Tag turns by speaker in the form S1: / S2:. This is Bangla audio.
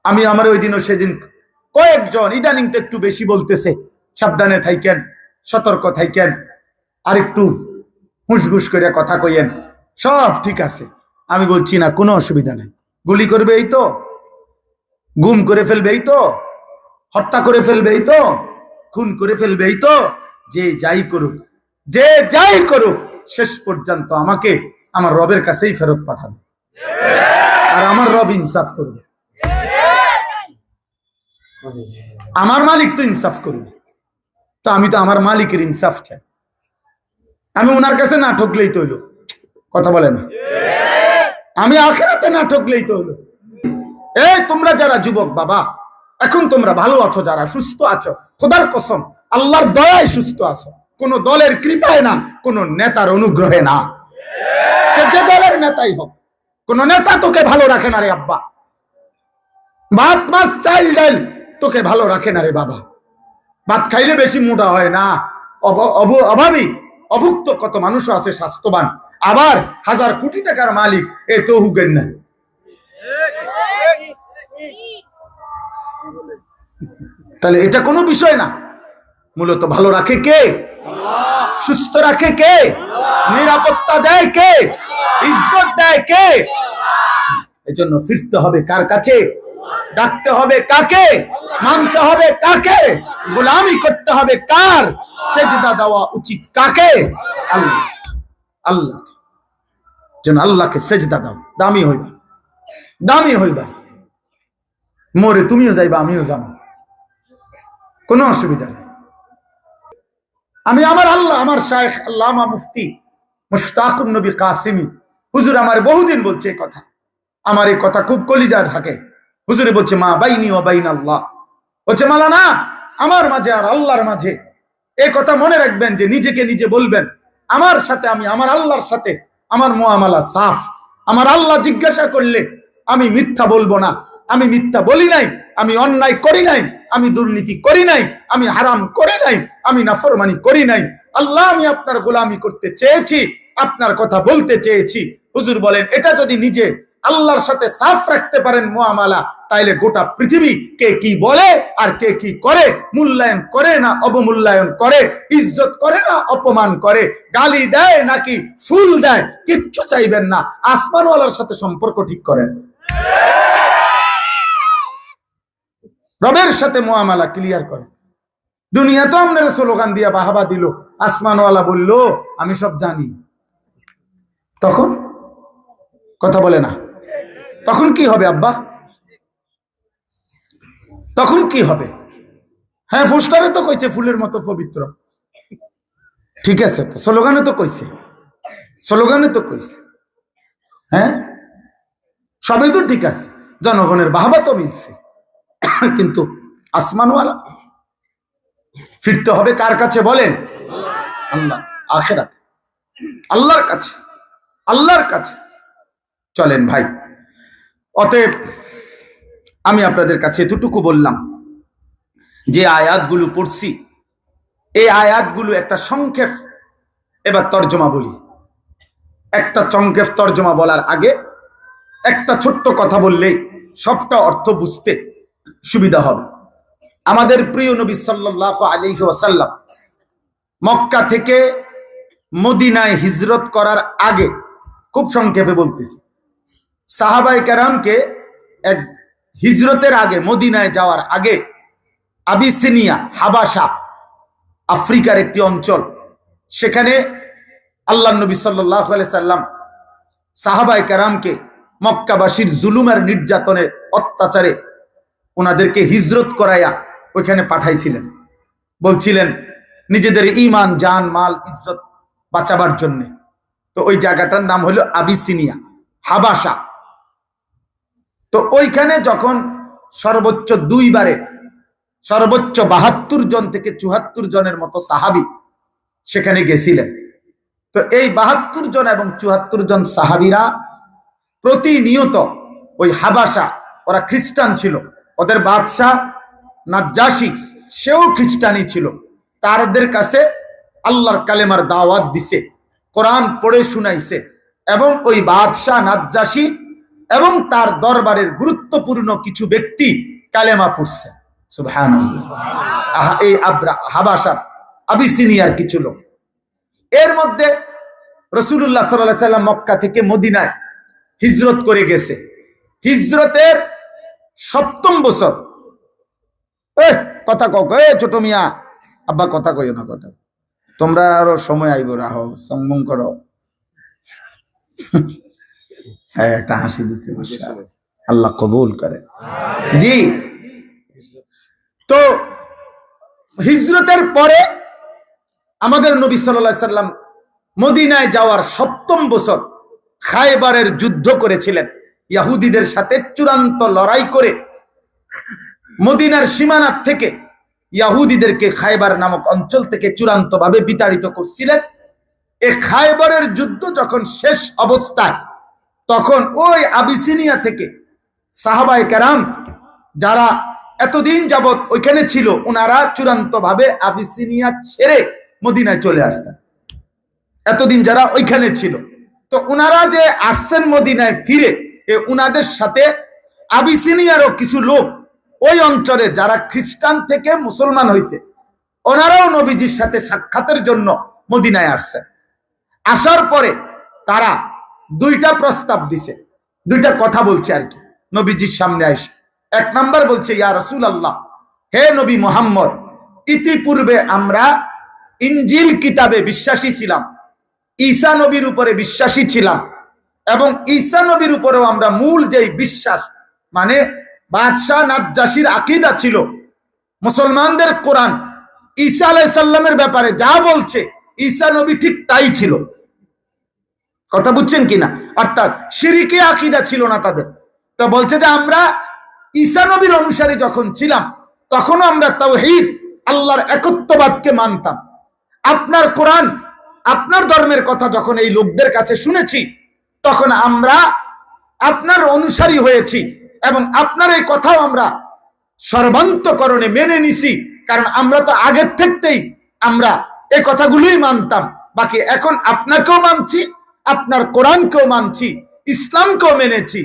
S1: আমি আমার ওই দিনও সেদিন কয়েকজন ইদানিং তো একটু বেশি বলতেছে, সাবধানে থাইকেন, সতর্ক থাইকেন, আর একটু হুঁসঘুস করে কথা কইয়েন, সব ঠিক আছে। আমি বলছি না, কোনো অসুবিধা নেই। গুলি করবে এই তো, গুম করে ফেলবে এই তো, হত্যা করে ফেলবে এই তো, খুন করে ফেলবে এই তো, যে যাই করুক, যে যাই করুক, শেষ পর্যন্ত আমাকে আমার রবের কাছেই ফেরত পাঠাবে, আর আমার রব ইনসাফ করবে, আমার মালিক তো ইনসাফ করবে। তো আমি তো আমার মালিকের ইনসাফ চাই, আমি ওনার কাছে না ঠকলেই তো হইলো, কথা বলে না, আমি আখিরাতে না ঠকলেই তো হইলো। এই তোমরা যারা যুবক বাবা, এখন তোমরা ভালো আছো, যারা সুস্থ আছো, খোদার কসম আল্লাহর দয়ায় সুস্থ আছো, কোন দলের কৃপায় না, কোন নেতার অনুগ্রহে না, সে যে দলের নেতাই হোক, কোন নেতা তোকে ভালো রাখে না রে আব্বা, ভাত মাছ চাল ডাল তোকে ভালো রাখে না রে বাবা। ভাত খাইলে বেশি মোটা হয় না, অভাবী অভুক্ত কত মানুষ আছে স্বাস্থ্যবান, আবার হাজার কোটি টাকার মালিক এ তো হুকেন না। তাহলে এটা কোনো বিষয় না, মূলত ভালো রাখে কে? সুস্থ রাখে কে? নিরাপত্তা দেয় কে? ইজ্জত দেয় কে? এজন্য ফিরতে হবে কার কাছে? ডাকতে হবে কাকে? মানতে হবে কাকে? গোলামি করতে হবে কার? সেজদা দেওয়া উচিত কাকে? আল্লাহ। আল্লাহ যেন আল্লাহকে সেজদা দাও, দামি হইবা, দামি হইবা, মরে তুমিও যাইবা আমিও যাব, কোনো অসুবিধা নেই। আমি আমার আল্লাহ, আমার শায়েখ আল্লামা মুফতি মুশতাকুন নবী কাসিমি হুজুর আমার বহুদিন বলছে এই কথা, আমার এই কথা খুব কলিজার থাকে। হুজুরে বলছে মা বাইনি ওয়া বাইন আল্লাহ, বলছে মাওলানা আমার মাঝে আর আল্লাহর মাঝে, এই কথা মনে রাখবেন যে নিজেকে নিজে বলবেন আমার সাথে, আমি আমার আল্লাহর সাথে আমার মুআমালা সাফ। আমার আল্লাহ জিজ্ঞাসা করলে আমি মিথ্যা বলবো না, আমি মিথ্যা বলি নাই, আমি অন্যায় করি নাই, আমি দুর্নীতি করি নাই, আমি হারাম করি নাই, আমি নাফরমানি করি নাই। আল্লাহ আমি আপনার গোলামি করতে চেয়েছি, আপনার কথা বলতে চেয়েছি। হুজুর বলেন এটা যদি নিজে আল্লাহর সাথে সাফ রাখতে পারেন মুআমালা, তাইলে গোটা পৃথিবী কে কি বলে আর কে কি করে, মূল্যায়ন করে না অবমূল্যায়ন করে, ইজ্জত করে না অপমান করে, গালি দেয় নাকি ফুল দেয়, কিচ্ছু চাইবেন না, আসমানওয়ালার সাথে সম্পর্ক ঠিক করেন, রবের সাথে মুআমালা ক্লিয়ার করে। দুনিয়া তো আপনারা স্লোগান দিয়া বাহাবা দিল, আসমানওয়ালা বলল আমি সব জানি, তখন কথা বলে না, তখন কি হবে আব্বা? তখন কি হবে? হ্যাঁ পোস্টারে তো কইছে ফুলের মতো পবিত্র, ঠিক আছে, তো স্লোগানে তো কইছে, স্লোগানে তো কইছে, হ্যাঁ সবই তো ঠিক আছে, জনগণের বাহবা তো মিলছে, কিন্তু আসমানওয়ালা ফিরতে হবে কার কাছে বলেন? আল্লাহ, আখিরাতে আল্লাহর কাছে, আল্লাহর কাছে। চলেন ভাই, অতএব আমি আপনাদের কাছে এতটুকু বললাম, যে আয়াতগুলো পড়ছি এই আয়াতগুলো একটা সংক্ষেপ এবার তর্জমা বলি। একটা সংক্ষেপ তর্জমা বলার আগে একটা ছোট্ট কথা বললেই সবটা অর্থ বুঝতে সুবিধা হবে। আমাদের প্রিয় নবী সাল্লাল্লাহু আলাইহি ওয়াসাল্লাম মক্কা থেকে মদিনায় হিজরত করার আগে, খুব সংক্ষেপে বলতেছি, সাহাবায়ে কেরামকে এক হিজরতের আগে, মদিনায় যাওয়ার আগে আবিসিনিয়া, হাবাসা, আফ্রিকার একটি অঞ্চল, সেখানে আল্লাহ নবী সাল্লাল্লাহু আলাইহি সাল্লাম সাহাবায়ে কেরামকে মক্কাবাসীর জুলুমের নির্যাতনের অত্যাচারে ওনাদেরকে হিজরত করাইয়া ওইখানে পাঠাইছিলেন। বলছিলেন নিজেদের ঈমান, জান, মাল, ইজ্জত বাঁচাবার জন্য। তো ওই জায়গাটার নাম হলো আবিসিনিয়া, হাবাসা। তো ওইখানে যখন সর্বোচ্চ দুইবারে সর্বোচ্চ ৭২ জন থেকে ৭৪ জনের মতো সাহাবী সেখানে গেছিলেন। তো এই ৭২ জন এবং ৭৪ জন সাহাবীরা প্রতিনিয়ত ওই হাবাসা, ওরা খ্রিস্টান ছিল, ওদের বাদশাহ নাজ্জাশী সেও খ্রিস্টানই ছিল, তাদের কাছে আল্লাহর কালেমার দাওয়াত দিছে, কোরআন পড়ে শুনাইছে, এবং ওই বাদশাহ নাজ্জাশী এবং তার দরবারের গুরুত্বপূর্ণ কিছু ব্যক্তি কালেমা পড়ছে। সুবহানাল্লাহ। এই হাবাসার আবিসিনিয়ার কিছু লোক, এর মধ্যে রাসূলুল্লাহ সাল্লাল্লাহু আলাইহি সাল্লাম মক্কা থেকে মদিনায় হিজরত করে গেছে। হিজরতের 7ম বছর, কথা কও ছোট মিয়া, আব্বা কথা কইও না, কথা তোমরা আরো সময় আইব, রাহো সম্মান করো। হ্যাঁ, একটা হাসি দিচ্ছে, আল্লাহ কবুল করে। জি, তো হিজরতের পরে আমাদের নবী সাল্লাল্লাহু আলাইহি সাল্লাম মদিনায় যাওয়ার 7ম বছর খায়বারের যুদ্ধ করেছিলেন। ইহুদিদের সাথে চূড়ান্ত লড়াই করে মদিনার সীমানা থেকে ইহুদিদেরকে খায়বার নামক অঞ্চল থেকে চূড়ান্ত ভাবে বিতাড়িত করছিলেন। এই খায়বারের যুদ্ধ যখন শেষ অবস্থায়, তখন ওই আবিসিনিয়া থেকে সাহাবায়ে কেরাম যারা এতদিন যাবত ওইখানে ছিল, ওনারা চূড়ান্ত ভাবে আবিসিনিয়া ছেড়ে মদিনায় চলে আসছেন। এতদিন যারা ওইখানে ছিল, তো ওনারা যে আসছেন মদিনায় ফিরে, উনাদের সাথে আবিসিনিয়ারও কিছু লোক ওই অঞ্চলে যারা খ্রিস্টান থেকে মুসলমান হয়েছে, ওনারাও নবীজির সাথে সাক্ষাতের জন্য মদিনায় আসছেন। আসার পরে তারা 2টা প্রস্তাব দিছে, 2টা কথা বলছে আর কি নবীজির সামনে এসে। 1 নাম্বার বলছে, ইয়া রাসূলুল্লাহ, হে নবী মুহাম্মদ, ইতিপূর্বে আমরা ইনজিল কিতাবে বিশ্বাসী ছিলাম, ঈসা নবীর উপরে বিশ্বাসী ছিলাম, এবং ঈসা নবীর উপরেও আমরা মূল যেই বিশ্বাস, মানে বাদশাহ নাজ্জাশীর আকীদা ছিল, মুসলমানদের কোরআন ঈসা আলাইহিস সালামের ব্যাপারে যা বলছে ঈসা নবী ঠিক তাই ছিল। কথা বুঝছেন কিনা? অর্থাৎ শিরকি আকীদা ছিল না তাদের। তো বলছে যে আমরা ঈসা নবীর অনুসারী যখন ছিলাম, তখনও আমরা তাওহীদ, আল্লাহর একত্ববাদকে মানতাম। আপনার কোরআন, আপনার ধর্মের কথা যখন এই লোকদের কাছে শুনেছি, তখন আমরা আপনার অনুসারী হয়েছি, এবং আপনার এই কথাও আমরা সর্বান্তকরণে মেনে নিছি, কারণ আমরা তো আগের থেকেই আমরা এই কথাগুলোই মানতাম। বাকি এখন আপনাকেও মানছি, আপনার কোরআনকেও মানছি, ইসলামকেও মেনেছি।